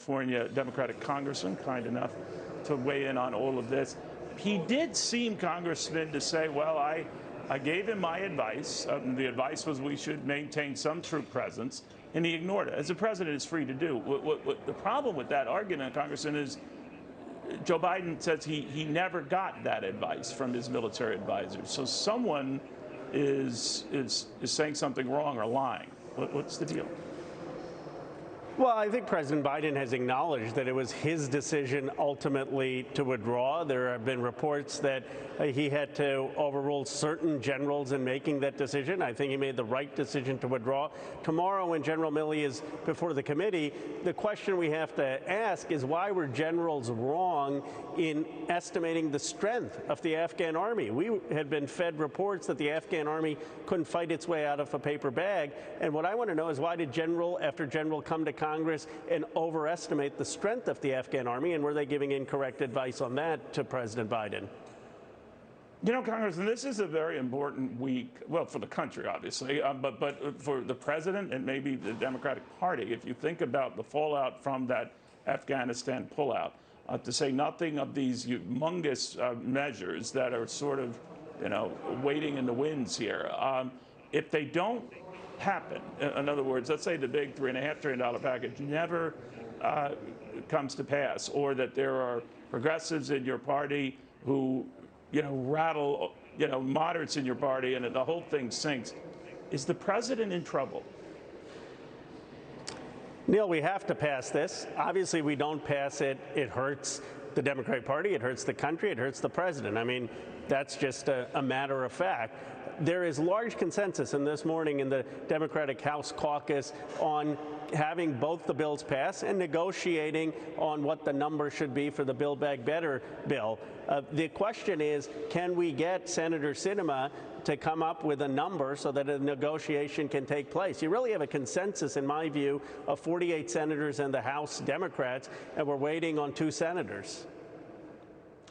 California Democratic congressman, kind enough to weigh in on all of this. He did seem, Congressman, to say, well, I gave him my advice. The advice was we should maintain some troop presence, and he ignored it, as the president is free to do. What the problem with that argument, Congressman, is Joe Biden says he never got that advice from his military advisors. So someone is saying something wrong or lying. What's the deal? Well, I think President Biden has acknowledged that it was his decision ultimately to withdraw. There have been reports that he had to overrule certain generals in making that decision. I think he made the right decision to withdraw. Tomorrow, when General Milley is before the committee, the question we have to ask is why were generals wrong in estimating the strength of the Afghan army? We had been fed reports that the Afghan army couldn't fight its way out of a paper bag. And what I want to know is why did general after general come to Congress and overestimate the strength of the Afghan army, and were they giving incorrect advice on that to President Biden? You know, Congressman, this is a very important week, well, for the country, obviously, but for the president and maybe the Democratic Party. If you think about the fallout from that Afghanistan pullout, to say nothing of these humongous measures that are sort of, waiting in the winds here. If they don't happen, in other words, let's say the big $3.5 trillion package never comes to pass, or that there are progressives in your party who, rattle, moderates in your party, and the whole thing sinks, is the president in trouble? Neil, we have to pass this. Obviously, we don't pass it. It hurts the Democratic Party. It hurts the country. It hurts the president. I mean, that's just a matter of fact. There is large consensus in this morning in the Democratic House caucus on having both the bills pass and negotiating on what the number should be for the Build Back Better bill. The question is, can we get Senator Sinema to come up with a number so that a negotiation can take place? You really have a consensus, in my view, of 48 senators in the House Democrats, and we're waiting on 2 senators.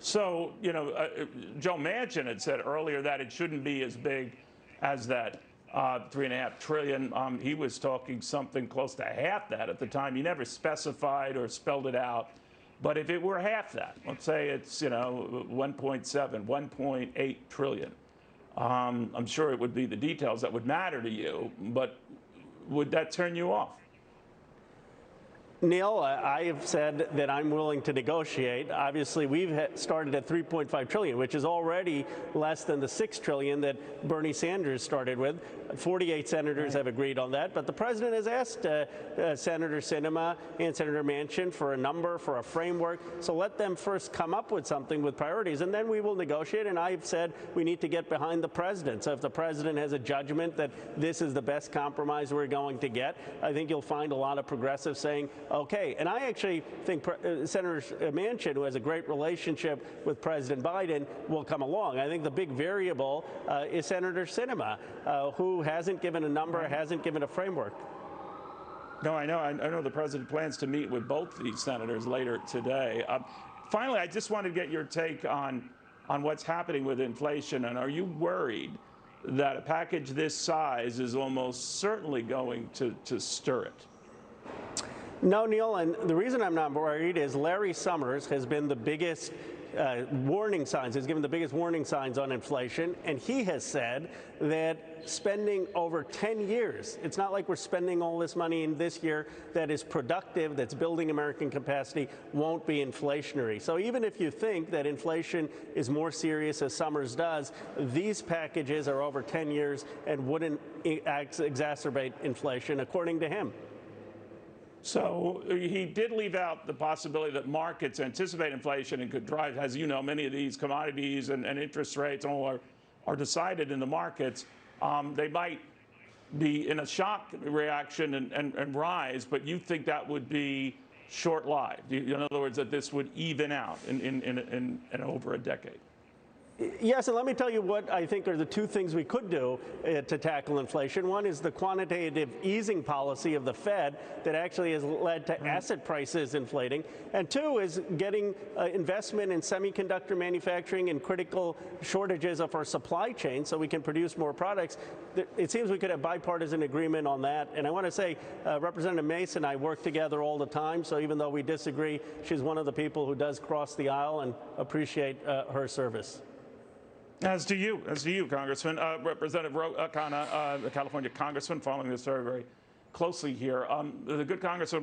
So, Joe Manchin had said earlier that it shouldn't be as big as that $3.5 trillion. He was talking something close to half that at the time. He never specified or spelled it out. But if it were half that, let's say it's, 1.7, 1.8 trillion, I'm sure it would be the details that would matter to you. But would that turn you off? Neil, I have said that I'm willing to negotiate. Obviously, we've started at $3.5 trillion, which is already less than the $6 trillion that Bernie Sanders started with. 48 senators have agreed on that, but the president has asked Senator Sinema and Senator Manchin for a number, for a framework. So let them first come up with something with priorities, and then we will negotiate. And I've said we need to get behind the president. So if the president has a judgment that this is the best compromise we're going to get, I think you'll find a lot of progressives saying, okay. And I actually think Senator Manchin, who has a great relationship with President Biden, will come along. I think the big variable is Senator Sinema, who hasn't given a number, hasn't given a framework. No, I know. I know the president plans to meet with both these senators later today. Finally, I just want to get your take on what's happening with inflation. And are you worried that a package this size is almost certainly going to stir it? No, Neil, and the reason I'm not worried is Larry Summers has been the biggest warning signs, has given the biggest warning signs on inflation, and he has said that spending over 10 years, it's not like we're spending all this money in this year that is productive, that's building American capacity, won't be inflationary. So even if you think that inflation is more serious, as Summers does, these packages are over 10 years and wouldn't exacerbate inflation, according to him. So he did leave out the possibility that markets anticipate inflation and could drive, as you know, many of these commodities and interest rates all are decided in the markets. They might be in a shock reaction and rise, but you think that would be short-lived. In other words, that this would even out in over a decade. Yes, and let me tell you what I think are the two things we could do to tackle inflation. One is the quantitative easing policy of the Fed that actually has led to asset prices inflating. And two is getting investment in semiconductor manufacturing and critical shortages of our supply chain so we can produce more products. It seems we could have bipartisan agreement on that. And I want to say Representative Mason and I work together all the time. So even though we disagree, she's one of the people who does cross the aisle, and appreciate her service. As do you, Congressman. Representative Khanna, the California Congressman, following this very, very closely here. The good Congressman